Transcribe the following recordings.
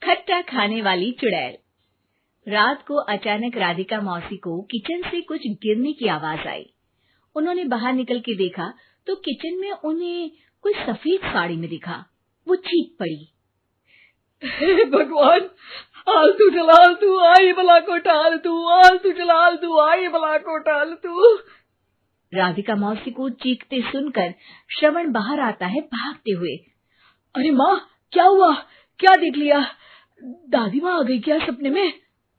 खट्टा खाने वाली चुड़ैल। रात को अचानक राधिका मौसी को किचन से कुछ गिरने की आवाज आई। उन्होंने बाहर निकल के देखा तो किचन में उन्हें कोई सफेद साड़ी में दिखा। वो चीख पड़ी, हे भगवान, आलतू जलालतू आई भला को टालतू, आलतू जलालतू आई भला को टालतू। राधिका मौसी को चीखते सुनकर श्रवण बाहर आता है भागते हुए। अरे माँ, क्या हुआ? क्या देख लिया? दादी माँ आ गई क्या सपने में?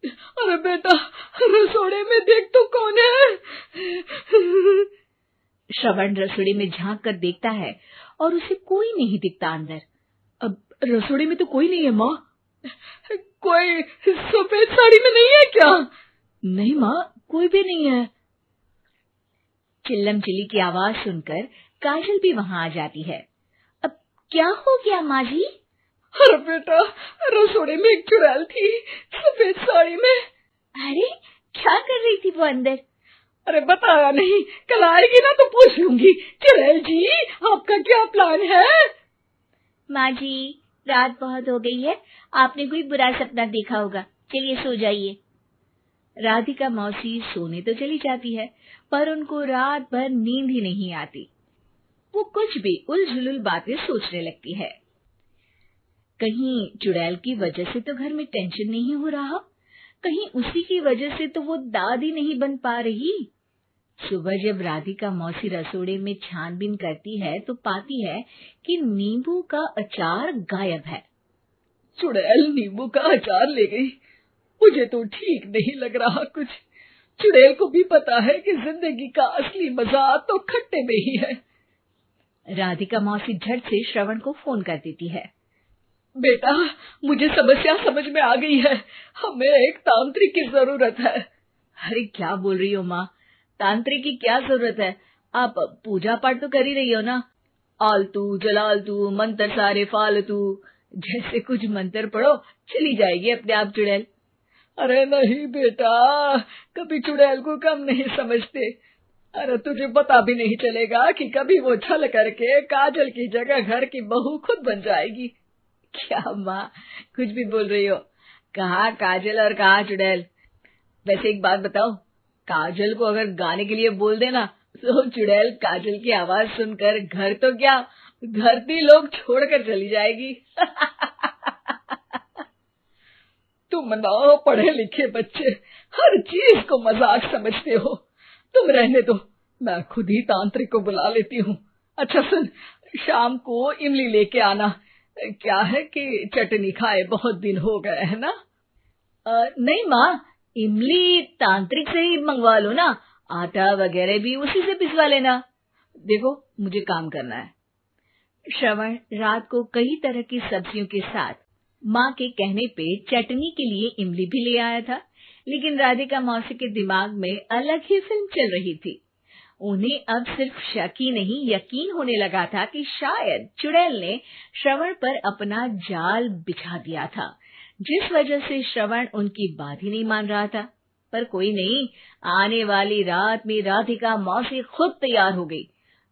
अरे बेटा, रसोड़े में देख तो कौन है? श्रवण रसोड़े में झांक कर देखता है और उसे कोई नहीं दिखता अंदर। अब रसोड़े में तो कोई नहीं है माँ। कोई सफेद साड़ी में नहीं है क्या? नहीं माँ, कोई भी नहीं है। चिल्लम चिल्ली की आवाज सुनकर काजल भी वहां आ जाती है। अब क्या हो गया माँ जी? अरे बेटा, रसोड़े में एक चुड़ैल थी सफेद साड़ी में। अरे क्या कर रही थी वो अंदर? अरे बताया नहीं, कल आएगी ना तो पूछ लूंगी। चुड़ैल जी, आपका क्या प्लान है? माँ जी, रात बहुत हो गई है, आपने कोई बुरा सपना देखा होगा, चलिए सो जाइए। राधिका मौसी सोने तो चली जाती है, पर उनको रात भर नींद ही नहीं आती। वो कुछ भी उलझुल बातें सोचने लगती है। कहीं चुड़ैल की वजह से तो घर में टेंशन नहीं हो रहा, कहीं उसी की वजह से तो वो दादी नहीं बन पा रही। सुबह जब राधिका मौसी रसोड़े में छानबीन करती है तो पाती है कि नींबू का अचार गायब है। चुड़ैल नींबू का अचार ले गई, मुझे तो ठीक नहीं लग रहा कुछ। चुड़ैल को भी पता है कि जिंदगी का असली मजा तो खट्टे में ही है। राधिका मौसी झट से श्रवण को फोन कर देती है। बेटा, मुझे समस्या समझ में आ गई है, हमें एक तांत्रिक की जरूरत है। अरे क्या बोल रही हो माँ, तांत्रिक की क्या जरूरत है? आप पूजा पाठ तो कर ही रही हो ना। आलतू जलालतू मंत्र सारे फालतू जैसे कुछ मंत्र पढ़ो, चली जाएगी अपने आप चुड़ैल। अरे नहीं बेटा, कभी चुड़ैल को कम नहीं समझते। अरे तुझे पता भी नहीं चलेगा कि कभी वो छल करके काजल की जगह घर की बहू खुद बन जाएगी। क्या माँ, कुछ भी बोल रही हो? कहाँ काजल और कहाँ चुड़ैल? वैसे एक बात बताओ, काजल को अगर गाने के लिए बोल देना तो चुड़ैल काजल की आवाज सुनकर घर तो क्या, धरती लोग छोड़कर चली जाएगी। तुम ना पढ़े लिखे बच्चे हर चीज को मजाक समझते हो। तुम रहने दो, मैं खुद ही तांत्रिक को बुला लेती हूँ। अच्छा सुन, शाम को इमली लेके आना। क्या है कि चटनी खाए बहुत दिन हो गए है ना? नहीं माँ, इमली तांत्रिक से ही मंगवा लो ना, आटा वगैरह भी उसी से पिसवा लेना। देखो मुझे काम करना है। श्रवण रात को कई तरह की सब्जियों के साथ माँ के कहने पे चटनी के लिए इमली भी ले आया था, लेकिन राधिका मौसी के दिमाग में अलग ही फिल्म चल रही थी। उन्हें अब सिर्फ शक ही नहीं यकीन होने लगा था कि शायद चुड़ैल ने श्रवण पर अपना जाल बिछा दिया था, जिस वजह से श्रवण उनकी बात ही नहीं मान रहा था। पर कोई नहीं, आने वाली रात में राधिका मौसी खुद तैयार हो गई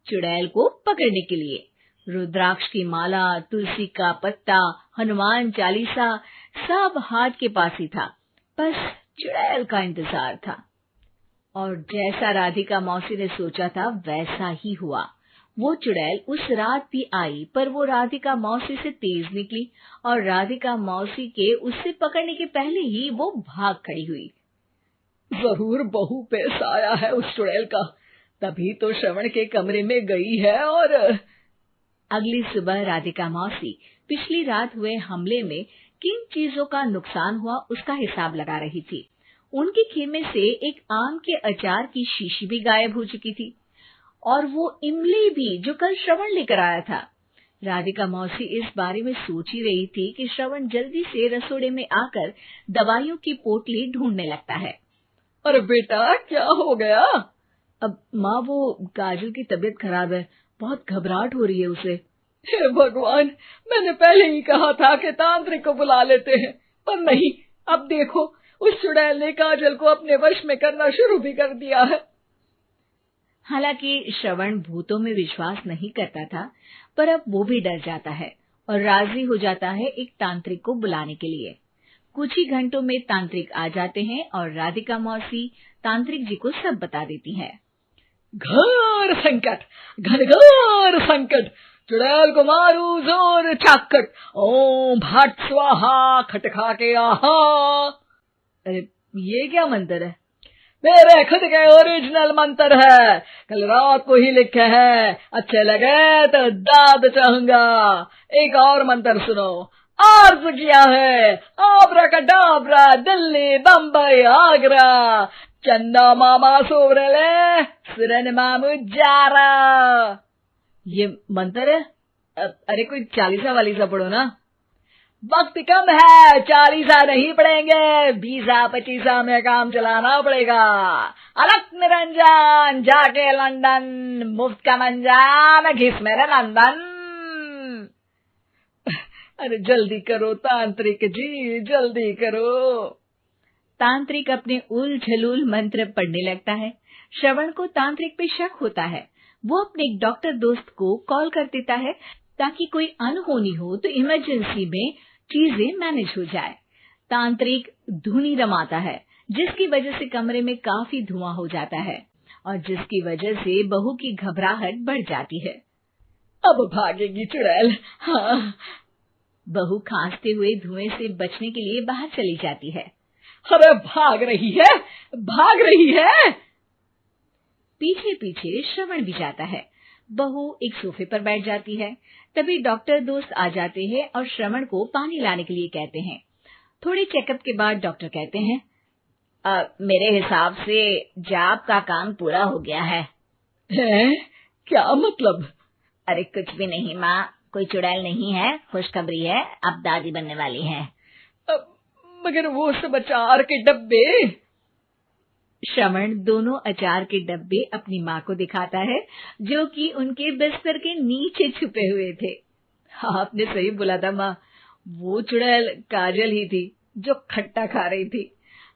चुड़ैल को पकड़ने के लिए। रुद्राक्ष की माला, तुलसी का पत्ता, हनुमान चालीसा सब हाथ के पास ही था, बस चुड़ैल का इंतजार था। और जैसा राधिका मौसी ने सोचा था वैसा ही हुआ। वो चुड़ैल उस रात भी आई, पर वो राधिका मौसी से तेज निकली और राधिका मौसी के उससे पकड़ने के पहले ही वो भाग खड़ी हुई। जरूर बहू पे साया है उस चुड़ैल का, तभी तो श्रवण के कमरे में गई है। और अगली सुबह राधिका मौसी पिछली रात हुए हमले में किन चीजों का नुकसान हुआ उसका हिसाब लगा रही थी। उनके खेमे से एक आम के अचार की शीशी भी गायब हो चुकी थी और वो इमली भी जो कल श्रवण लेकर आया था। राधिका मौसी इस बारे में सोच ही रही थी कि श्रवण जल्दी से रसोड़े में आकर दवाइयों की पोटली ढूंढने लगता है। अरे बेटा, क्या हो गया? अब माँ, वो काजल की तबीयत खराब है, बहुत घबराहट हो रही है उसे। हे भगवान, मैंने पहले ही कहा था कि तांत्रिक को बुला लेते हैं, पर नहीं, अब देखो उस चुड़ैल ने काजल को अपने वश में करना शुरू भी कर दिया है। हालांकि श्रवण भूतों में विश्वास नहीं करता था, पर अब वो भी डर जाता है। और राजी हो जाता है एक तांत्रिक को बुलाने के लिए। कुछ ही घंटों में तांत्रिक आ जाते हैं और राधिका मौसी तांत्रिक जी को सब बता देती है। घोर संकट, घनघोर संकट, चुड़ैल को मारू जोर चाकट, ओम भट स्वाहा खटखा के आहा। अरे ये क्या मंत्र है? मेरे खुद के ओरिजिनल मंत्र है, कल रात को ही लिखे हैं, अच्छे लगे तो दाद चाहूंगा। एक और मंत्र सुनो। अर्ज किया है आब्राकडाब्रा, दिल्ली बम्बई आगरा, चंदा मामा सोवरले सुरन मामू जारा। ये मंत्र है? अरे कोई 40 वालीसा पढ़ो ना। वक्त कम है, 40 नहीं पड़ेंगे, 20-25 में काम चलाना पड़ेगा। अलग निरंजन जाके लंदन, मुफ्त का मंजान घिस मेरे नंदन। अरे जल्दी करो तांत्रिक जी, जल्दी करो। तांत्रिक अपने उल झलूल मंत्र पढ़ने लगता है। श्रवण को तांत्रिक पे शक होता है। वो अपने एक डॉक्टर दोस्त को कॉल कर देता है ताकि कोई अनहोनी हो तो इमरजेंसी में चीजें मैनेज हो जाए। तांत्रिक धुनी रमाता है, जिसकी वजह से कमरे में काफी धुआं हो जाता है और जिसकी वजह से बहू की घबराहट बढ़ जाती है। अब भागेगी चुड़ैल। हाँ। बहू खांसते हुए धुएं से बचने के लिए बाहर चली जाती है। अरे भाग रही है, भाग रही है। पीछे पीछे श्रवण भी जाता है। बहू एक सोफे पर बैठ जाती है। तभी डॉक्टर दोस्त आ जाते हैं और श्रवण को पानी लाने के लिए कहते हैं। थोड़े चेकअप के बाद डॉक्टर कहते हैं, मेरे हिसाब से जाप का काम पूरा हो गया है। क्या मतलब? अरे कुछ भी नहीं माँ, कोई चुड़ैल नहीं है, खुशखबरी है, अब दादी बनने वाली है। मगर वो सब अचार के डब्बे। श्रवण दोनों अचार के डब्बे अपनी माँ को दिखाता है, जो कि उनके बिस्तर के नीचे छुपे हुए थे। आपने सही बोला था माँ, वो चुड़ैल काजल ही थी जो खट्टा खा रही थी।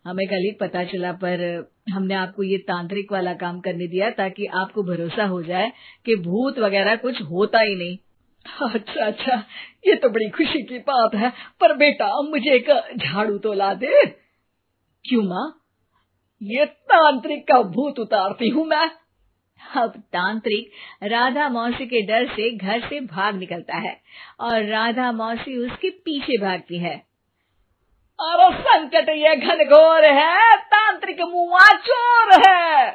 हमें कल ही पता चला, पर हमने आपको ये तांत्रिक वाला काम करने दिया ताकि आपको भरोसा हो जाए कि भूत वगैरह कुछ होता ही नहीं। अच्छा अच्छा, ये तो बड़ी खुशी की बात है। पर बेटा मुझे एक झाड़ू तो ला दे। क्यों माँ? ये तांत्रिक का भूत उतारती हूँ मैं। अब तांत्रिक राधा मौसी के डर से घर से भाग निकलता है और राधा मौसी उसके पीछे भागती है। अरे संकट ये घनघोर है, तांत्रिक मुआ चोर है।